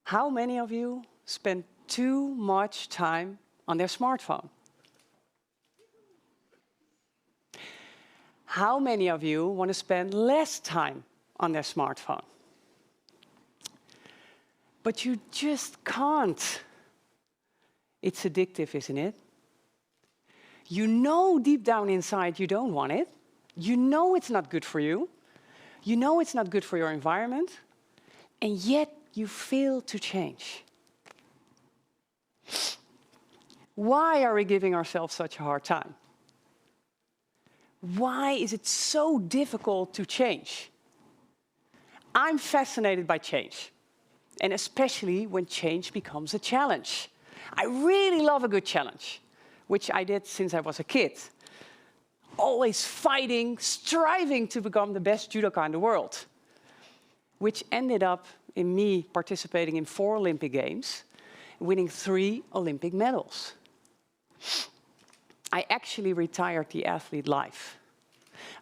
How many of you spend too much time on their smartphone? How many of you want to spend less time on their smartphone? But you just can't. It's addictive, isn't it? You know deep down inside you don't want it. You know it's not good for you. You know it's not good for your environment. And yet you fail to change. Why are we giving ourselves such a hard time? Why is it so difficult to change? I'm fascinated by change, and especially when change becomes a challenge. I really love a good challenge, which I did since I was a kid. Always fighting, striving to become the best judoka in the world, which ended up in me participating in 4 Olympic Games, winning 3 Olympic medals. I actually retired the athlete life.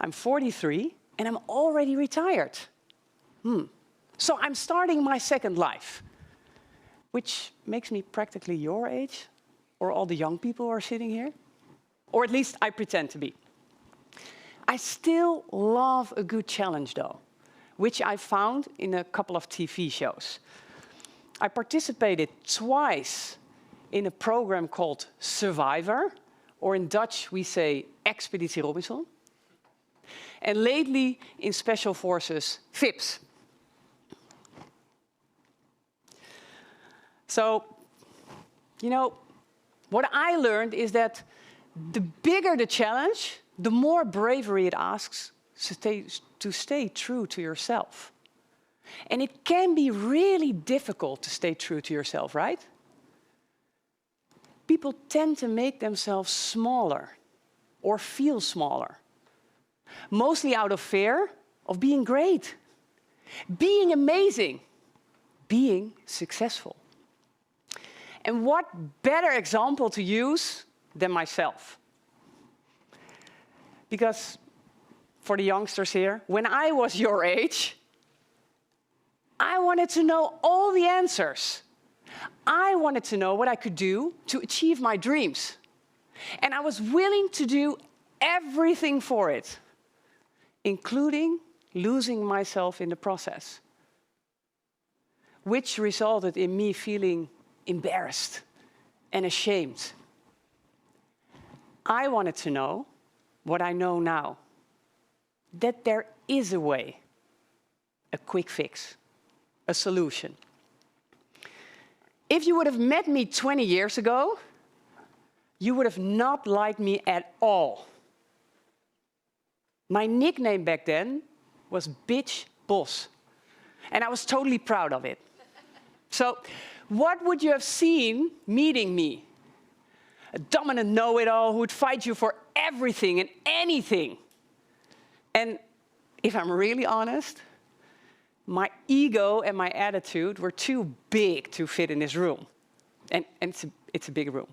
I'm 43 and I'm already retired. So I'm starting my second life, which makes me practically your age, or all the young people who are sitting here. Or at least I pretend to be. I still love a good challenge though, which I found in a couple of TV shows. I participated twice in a program called Survivor, or in Dutch we say Expeditie Robinson, and lately in Special Forces VIPs. So, you know, what I learned is that the bigger the challenge, the more bravery it asks to stay true to yourself. And it can be really difficult to stay true to yourself, right? People tend to make themselves smaller or feel smaller, mostly out of fear of being great, being amazing, being successful. And what better example to use than myself? Because for the youngsters here, when I was your age, I wanted to know all the answers. I wanted to know what I could do to achieve my dreams. And I was willing to do everything for it, including losing myself in the process, which resulted in me feeling embarrassed and ashamed. I wanted to know what I know now, that there is a way, a quick fix, a solution. If you would have met me 20 years ago, you would have not liked me at all. My nickname back then was Bitch Boss, and I was totally proud of it. So, what would you have seen meeting me? A dominant know-it-all who would fight you for everything and anything. And if I'm really honest, my ego and my attitude were too big to fit in this room. And it's a big room.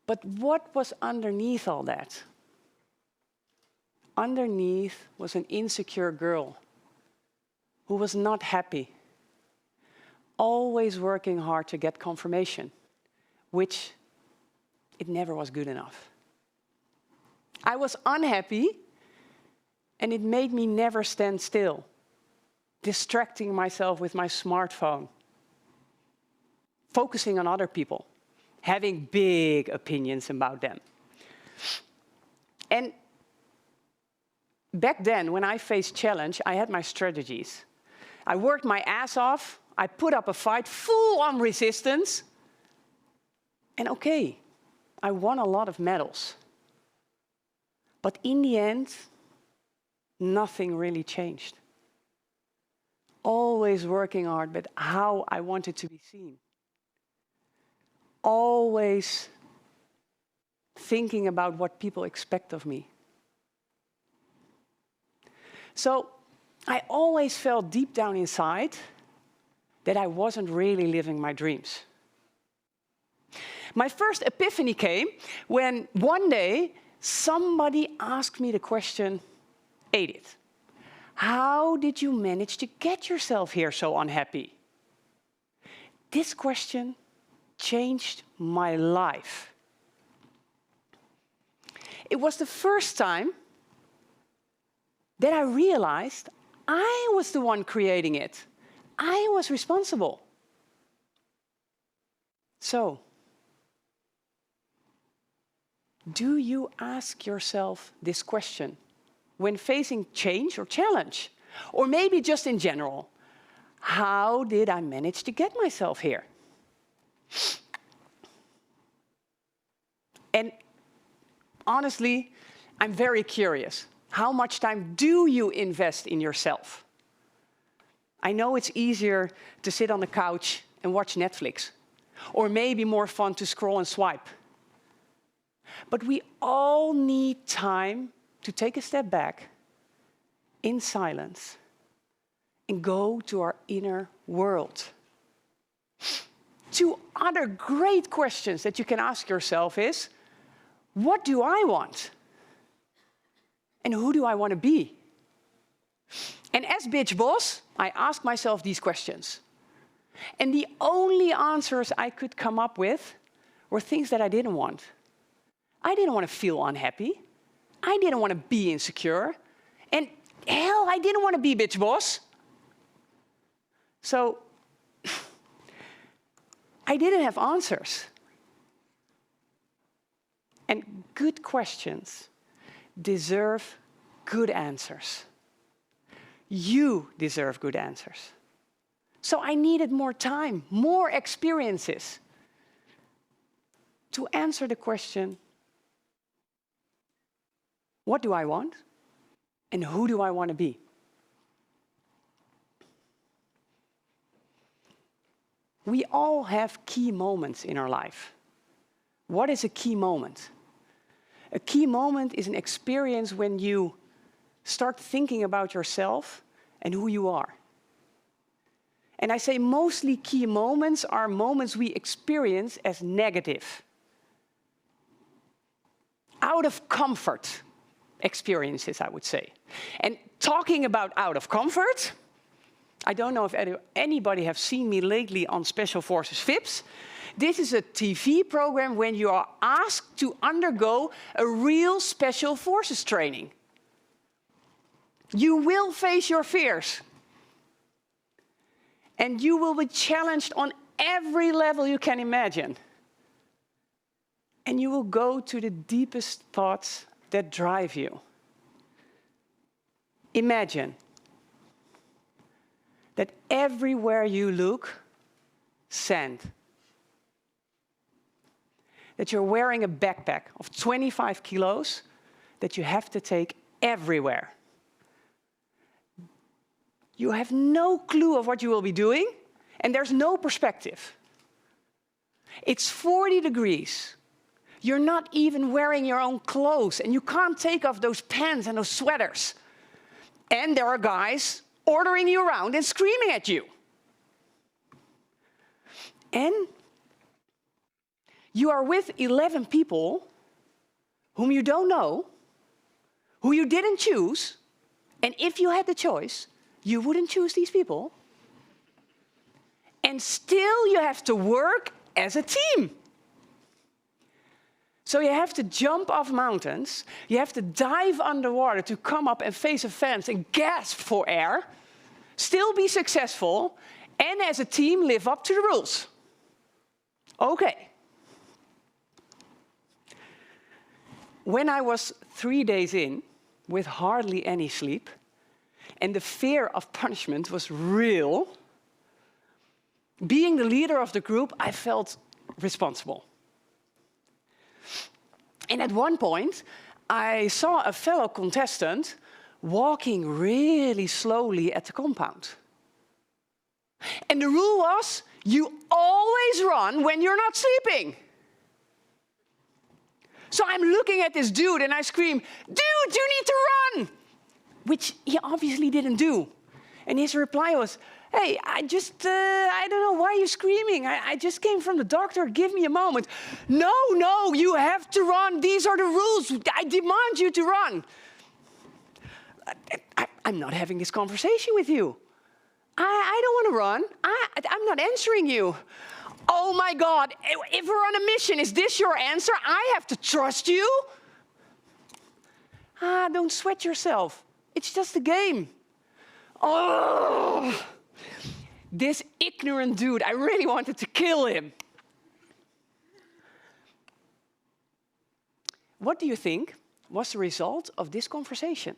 But what was underneath all that? Underneath was an insecure girl who was not happy, always working hard to get confirmation, which it never was good enough. I was unhappy, and it made me never stand still, distracting myself with my smartphone, focusing on other people, having big opinions about them. And back then, when I faced challenge, I had my strategies. I worked my ass off, I put up a fight, full-on resistance, and okay, I won a lot of medals. But in the end, nothing really changed. Always working hard, but how I wanted to be seen. Always thinking about what people expect of me. So I always felt deep down inside that I wasn't really living my dreams. My first epiphany came when one day somebody asked me the question, Edith, how did you manage to get yourself here so unhappy? This question changed my life. It was the first time that I realized I was the one creating it. I was responsible. So, do you ask yourself this question when facing change or challenge? Or maybe just in general, how did I manage to get myself here? And honestly, I'm very curious. How much time do you invest in yourself? I know it's easier to sit on the couch and watch Netflix, or maybe more fun to scroll and swipe. But we all need time to take a step back in silence and go to our inner world. Two other great questions that you can ask yourself is, what do I want? And who do I want to be? And as bitch boss, I asked myself these questions. And the only answers I could come up with were things that I didn't want. I didn't want to feel unhappy. I didn't want to be insecure. And hell, I didn't want to be bitch boss. So I didn't have answers. And good questions deserve good answers. You deserve good answers. So I needed more time, more experiences to answer the question, what do I want? And who do I want to be? We all have key moments in our life. What is a key moment? A key moment is an experience when you start thinking about yourself and who you are. And I say mostly key moments are moments we experience as negative, out of comfort experiences, I would say. And talking about out of comfort, I don't know if anybody have seen me lately on Special Forces VIPs. This is a TV program when you are asked to undergo a real Special Forces training. You will face your fears. And you will be challenged on every level you can imagine. And you will go to the deepest thoughts that drive you. Imagine that everywhere you look, sand. That you're wearing a backpack of 25 kilos that you have to take everywhere. You have no clue of what you will be doing, and there's no perspective. It's 40 degrees. You're not even wearing your own clothes, and you can't take off those pants and those sweaters. And there are guys ordering you around and screaming at you. And you are with 11 people whom you don't know, who you didn't choose, and if you had the choice, you wouldn't choose these people. And still you have to work as a team. So you have to jump off mountains, you have to dive underwater to come up and face a fence and gasp for air, still be successful, and as a team live up to the rules. Okay. When I was 3 days in, with hardly any sleep, and the fear of punishment was real, being the leader of the group, I felt responsible. And at one point, I saw a fellow contestant walking really slowly at the compound. And the rule was, you always run when you're not sleeping. So I'm looking at this dude and I scream, dude, you need to run! Which he obviously didn't do. And his reply was, Hey, I don't know, why are you screaming? I just came from the doctor, give me a moment. No, no, you have to run. These are the rules. I demand you to run. I'm not having this conversation with you. I don't want to run. I'm not answering you. Oh my God, if we're on a mission, is this your answer? I have to trust you? Don't sweat yourself. It's just a game. Oh, this ignorant dude, I really wanted to kill him. What do you think was the result of this conversation?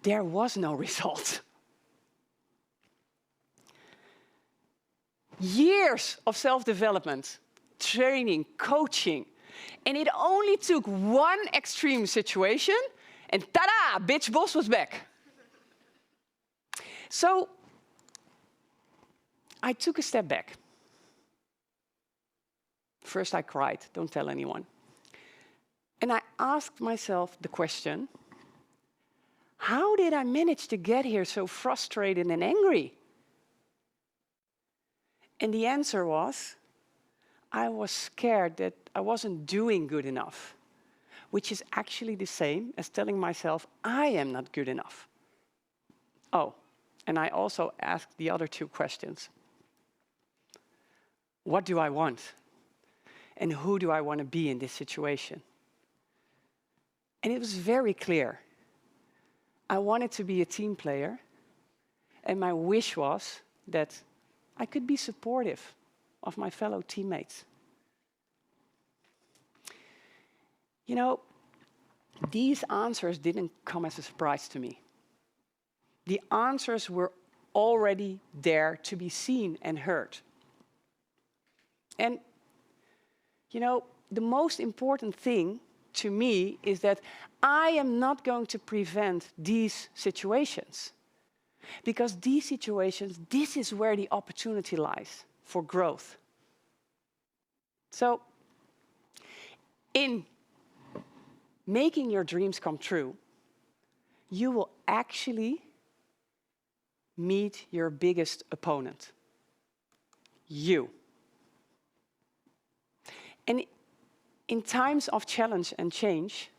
There was no result. Years of self-development, training, coaching, and it only took one extreme situation, and ta-da, bitch boss was back. So I took a step back. First I cried, don't tell anyone. And I asked myself the question, how did I manage to get here so frustrated and angry? And the answer was, I was scared that I wasn't doing good enough, which is actually the same as telling myself I am not good enough. Oh, and I also asked the other two questions. What do I want? And who do I want to be in this situation? And it was very clear. I wanted to be a team player, and my wish was that I could be supportive of my fellow teammates. You know, these answers didn't come as a surprise to me. The answers were already there to be seen and heard. And, you know, the most important thing to me is that I am not going to prevent these situations. Because these situations, this is where the opportunity lies for growth. So, in making your dreams come true, you will actually meet your biggest opponent. You. And in times of challenge and change,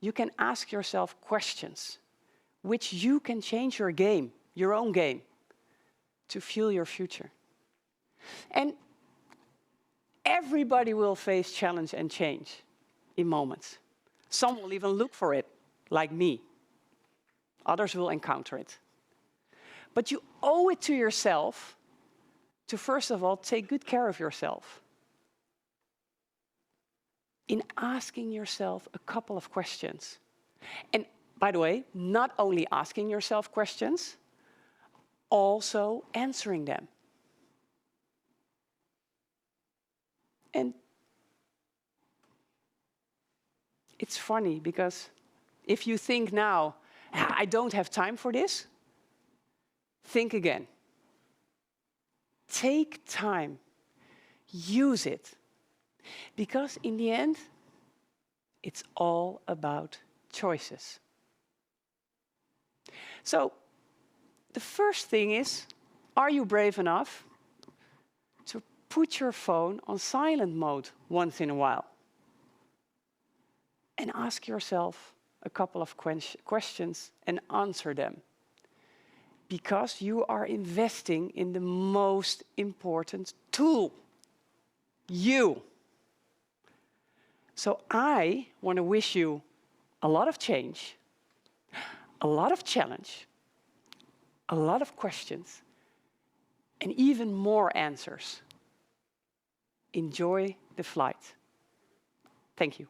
you can ask yourself questions which you can change your game, your own game, to fuel your future. And everybody will face challenge and change in moments. Some will even look for it, like me. Others will encounter it. But you owe it to yourself to, first of all, take good care of yourself. In asking yourself a couple of questions. And by the way, not only asking yourself questions, also answering them. And it's funny because if you think now, I don't have time for this, think again. Take time. Use it. Because in the end, it's all about choices. So, the first thing is, are you brave enough to put your phone on silent mode once in a while? And ask yourself a couple of questions and answer them. Because you are investing in the most important tool, you. So I want to wish you a lot of change, a lot of challenge, a lot of questions, and even more answers. Enjoy the flight. Thank you.